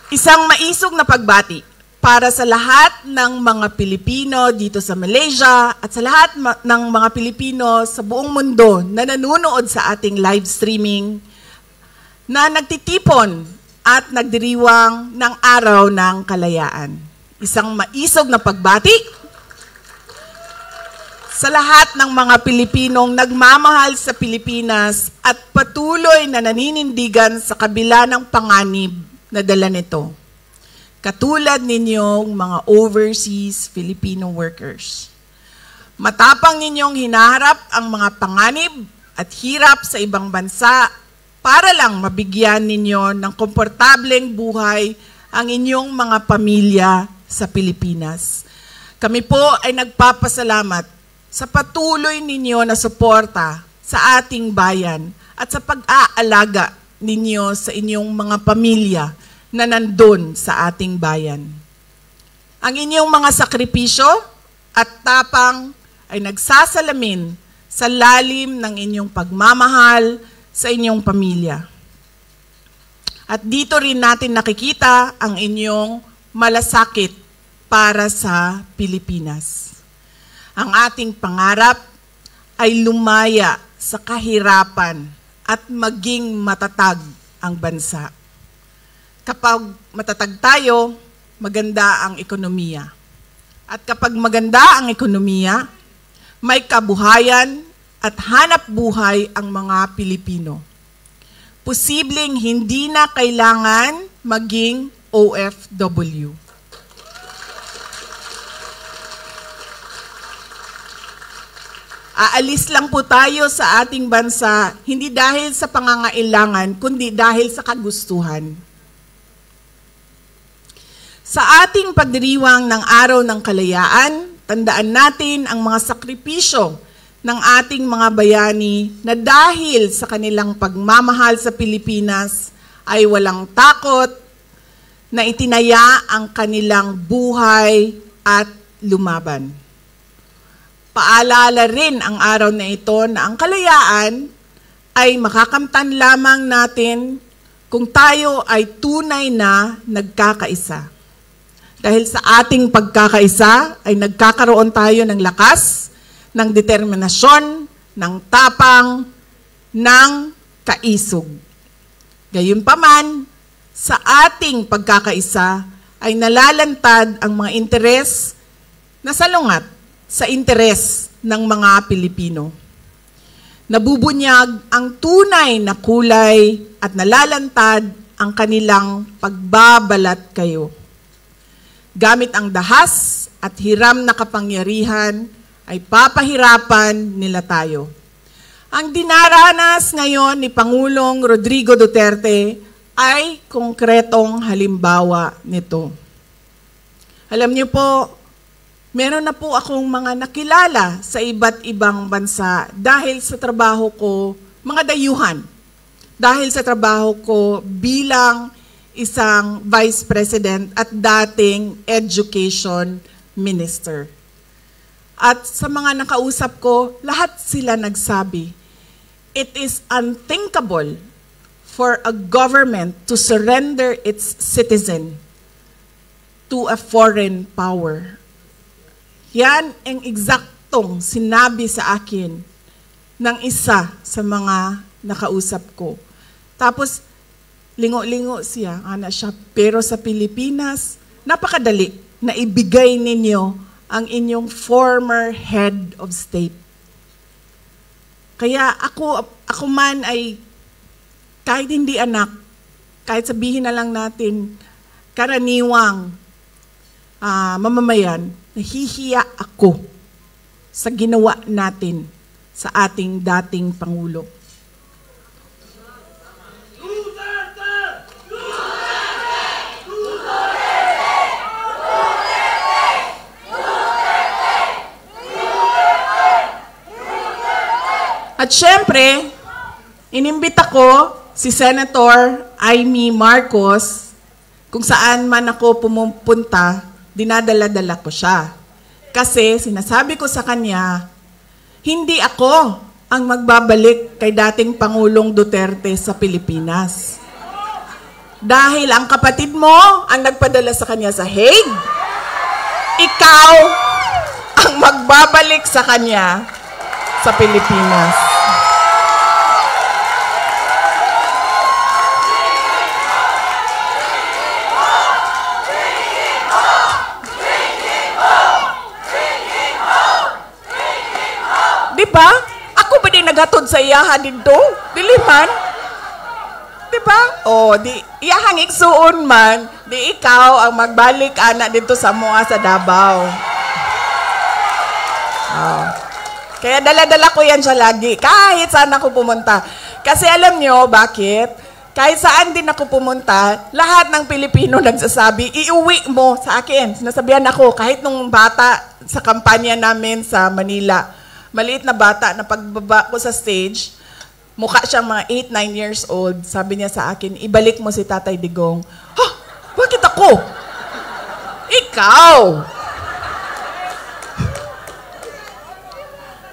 Isang maisog na pagbati para sa lahat ng mga Pilipino dito sa Malaysia at sa lahat ng mga Pilipino sa buong mundo na nanonood sa ating live streaming na nagtitipon at nagdiriwang ng Araw ng Kalayaan. Isang maisog na pagbati sa lahat ng mga Pilipinong nagmamahal sa Pilipinas at patuloy na naninindigan sa kabila ng panganib na dala nito. Katulad ninyong mga overseas Filipino workers. Matapang ninyong hinaharap ang mga panganib at hirap sa ibang bansa para lang mabigyan ninyo ng komportableng buhay ang inyong mga pamilya sa Pilipinas. Kami po ay nagpapasalamat sa patuloy ninyo na suporta sa ating bayan at sa pag-aalaga ninyo sa inyong mga pamilya na nandun sa ating bayan. Ang inyong mga sakripisyo at tapang ay nagsasalamin sa lalim ng inyong pagmamahal sa inyong pamilya. At dito rin natin nakikita ang inyong malasakit para sa Pilipinas. Ang ating pangarap ay lumaya sa kahirapan at maging matatag ang bansa. Kapag matatag tayo, maganda ang ekonomiya. At kapag maganda ang ekonomiya, may kabuhayan at hanap buhay ang mga Pilipino. Posibleng hindi na kailangan maging OFW. Aalis lang po tayo sa ating bansa, hindi dahil sa pangangailangan, kundi dahil sa kagustuhan. Sa ating pagdiriwang ng Araw ng Kalayaan, tandaan natin ang mga sakripisyo ng ating mga bayani na dahil sa kanilang pagmamahal sa Pilipinas ay walang takot na itinaya ang kanilang buhay at lumaban. Paalala rin ang araw na ito na ang kalayaan ay makakamtan lamang natin kung tayo ay tunay na nagkakaisa. Dahil sa ating pagkakaisa ay nagkakaroon tayo ng lakas, ng determinasyon, ng tapang, ng kaisog. Gayunpaman, sa ating pagkakaisa ay nalalantad ang mga interes na salungat sa interes ng mga Pilipino. Nabubunyag ang tunay na kulay at nalalantad ang kanilang pagbabalat kayo. Gamit ang dahas at hiram na kapangyarihan ay papahirapan nila tayo. Ang dinaranas ngayon ni Pangulong Rodrigo Duterte ay konkretong halimbawa nito. Alam niyo po, meron na po akong mga nakilala sa iba't ibang bansa dahil sa trabaho ko, mga dayuhan, dahil sa trabaho ko bilang isang Vice President at dating Education Minister. At sa mga nakausap ko, lahat sila nagsabi, it is unthinkable for a government to surrender its citizen to a foreign power. Yan ang eksaktong sinabi sa akin ng isa sa mga nakausap ko. Tapos, lingo-lingo siya, pero sa Pilipinas, napakadali na ibigay ninyo ang inyong former head of state. Kaya ako man ay, kahit hindi anak, kahit sabihin na lang natin, karaniwang mamamayan, nahihiya ako sa ginawa natin sa ating dating Pangulo. At syempre, inimbita ko si Senator Amy Marcos, kung saan man ako pumupunta, dinadala-dala ko siya. Kasi sinasabi ko sa kanya, hindi ako ang magbabalik kay dating Pangulong Duterte sa Pilipinas. Dahil ang kapatid mo ang nagpadala sa kanya sa Hague, ikaw ang magbabalik sa kanya sa Pilipinas. Diba? Ako ba din naghatod sa iyaha dito? Dili man? Diba? O, di iyahang igsuon man, di ikaw ang magbalik ana dito sa mua sa Davao. Oh. Kaya dala-dala ko yan siya lagi, kahit saan ako pumunta. Kasi alam nyo, bakit? Kahit saan din ako pumunta, lahat ng Pilipino nagsasabi, iuwi mo sa akin. Sinasabihan ako, kahit nung bata sa kampanya namin sa Manila, maliit na bata na pagbaba ko sa stage, mukha siyang mga 8-9 years old, sabi niya sa akin, ibalik mo si Tatay Digong. Ha? Bakit ako? Ikaw!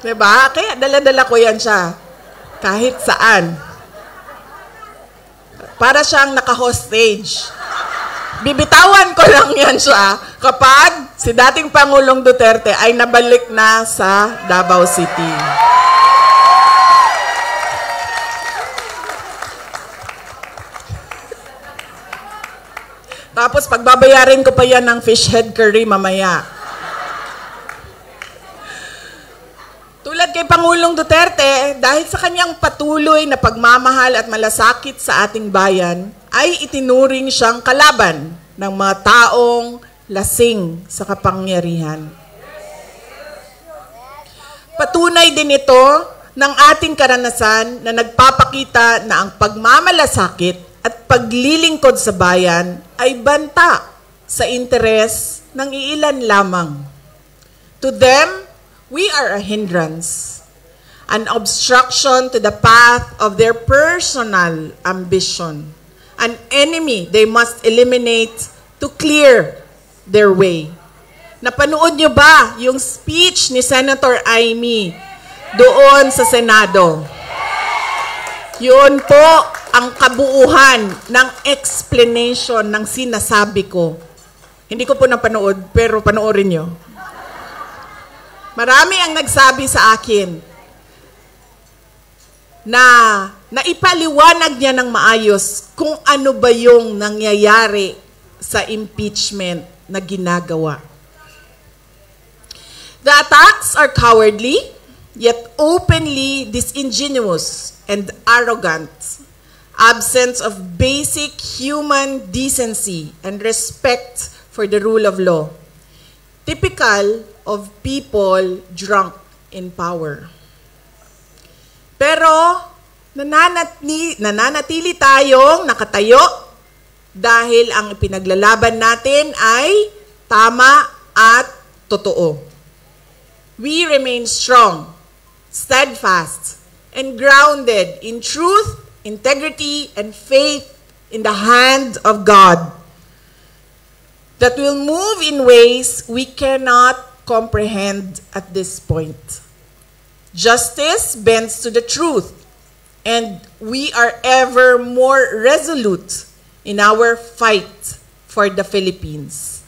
Diba? Kaya dala-dala ko yan siya. Kahit saan. Para siyang naka-hostage. Bibitawan ko lang yan siya kapag si dating Pangulong Duterte ay nabalik na sa Davao City. Tapos pagbabayarin ko pa yan ng fish head curry mamaya. Tulad kay Pangulong Duterte, dahil sa kanyang patuloy na pagmamahal at malasakit sa ating bayan, ay itinuring siyang kalaban ng mga taong lasing sa kapangyarihan. Patunay din ito ng ating karanasan na nagpapakita na ang pagmamalasakit at paglilingkod sa bayan ay banta sa interes ng iilan lamang. To them, we are a hindrance, an obstruction to the path of their personal ambition, an enemy they must eliminate to clear their way. Napanood niyo ba yung speech ni Senator Amy doon sa Senado? Yun po ang kabuuhan ng explanation ng sinasabi ko. Hindi ko po napanood, pero panoorin niyo. Marami ang nagsabi sa akin na naipaliwanag niya ng maayos kung ano ba yung nangyayari sa impeachment na ginagawa. The attacks are cowardly, yet openly disingenuous and arrogant, absence of basic human decency and respect for the rule of law, typical of people drunk in power. Pero nananatili tayong nakatayo dahil ang ipinaglalaban natin ay tama at totoo. We remain strong, steadfast, and grounded in truth, integrity, and faith in the hand of God that will move in ways we cannot comprehend at this point. Justice bends to the truth, and we are ever more resolute in our fight for the Philippines.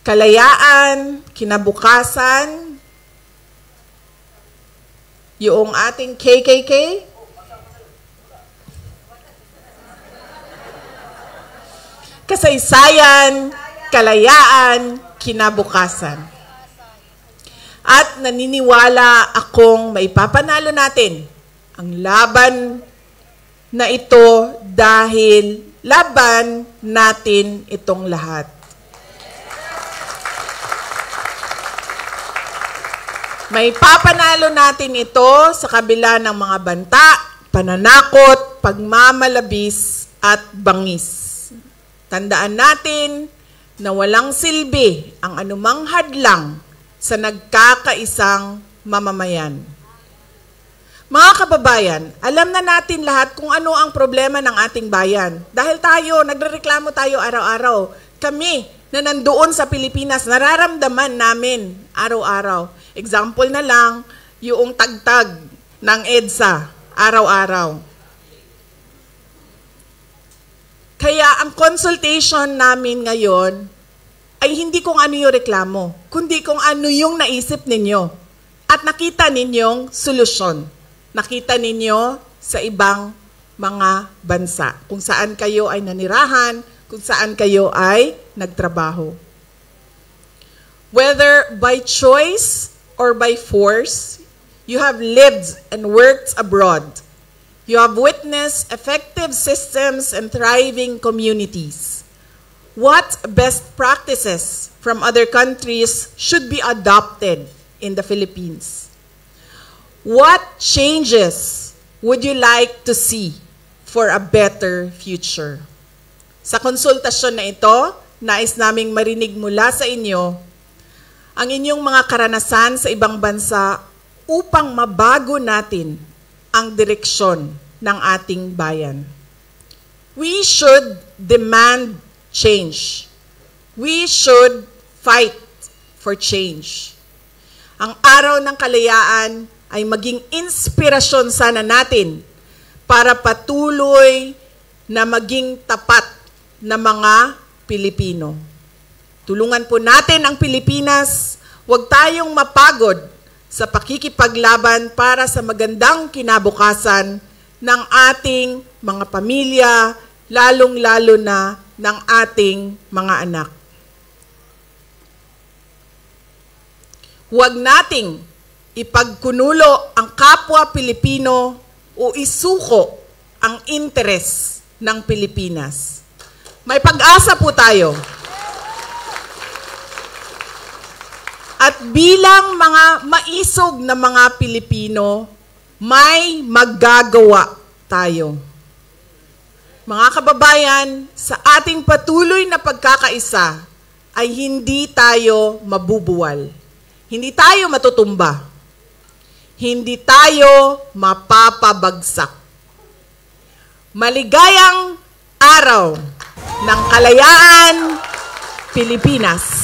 Kalayaan, kinabukasan, yung ating KKK, kasaysayan, kalayaan, kinabukasan. At naniniwala akong maipapanalo natin ang laban na ito dahil laban natin itong lahat. Maipapanalo natin ito sa kabila ng mga banta, pananakot, pagmamalabis at bangis. Tandaan natin na walang silbi ang anumang hadlang sa nagkakaisang mamamayan. Mga kababayan, alam na natin lahat kung ano ang problema ng ating bayan. Dahil nagrereklamo tayo araw-araw. Kami na nandoon sa Pilipinas, nararamdaman namin araw-araw. Example na lang, yung tagtag ng EDSA araw-araw. Kaya ang consultation namin ngayon ay hindi kung ano yung reklamo, kundi kung ano yung naisip ninyo at nakita ninyong solusyon. Nakita ninyo sa ibang mga bansa, kung saan kayo ay nanirahan, kung saan kayo ay nagtrabaho. Whether by choice or by force, you have lived and worked abroad. You have witnessed effective systems and thriving communities. What best practices from other countries should be adopted in the Philippines? What changes would you like to see for a better future? Sa konsultasyon na ito, nais naming marinig mula sa inyo ang inyong mga karanasan sa ibang bansa upang mabago natin ang direksyon ng ating bayan. We should demand change. We should fight for change. Ang araw ng kalayaan ay maging inspirasyon sana natin para patuloy na maging tapat na mga Pilipino. Tulungan po natin ang Pilipinas, huwag tayong mapagod sa pakikipaglaban para sa magandang kinabukasan ng ating mga pamilya, lalong-lalo na ng ating mga anak. Huwag nating ipagkunulo ang kapwa Pilipino o isuko ang interes ng Pilipinas. May pag-asa po tayo. At bilang mga maisog na mga Pilipino, may maggagawa tayo. Mga kababayan, sa ating patuloy na pagkakaisa ay hindi tayo mabubuwal. Hindi tayo matutumba. Hindi tayo mapapabagsak. Maligayang araw ng kalayaan, Pilipinas!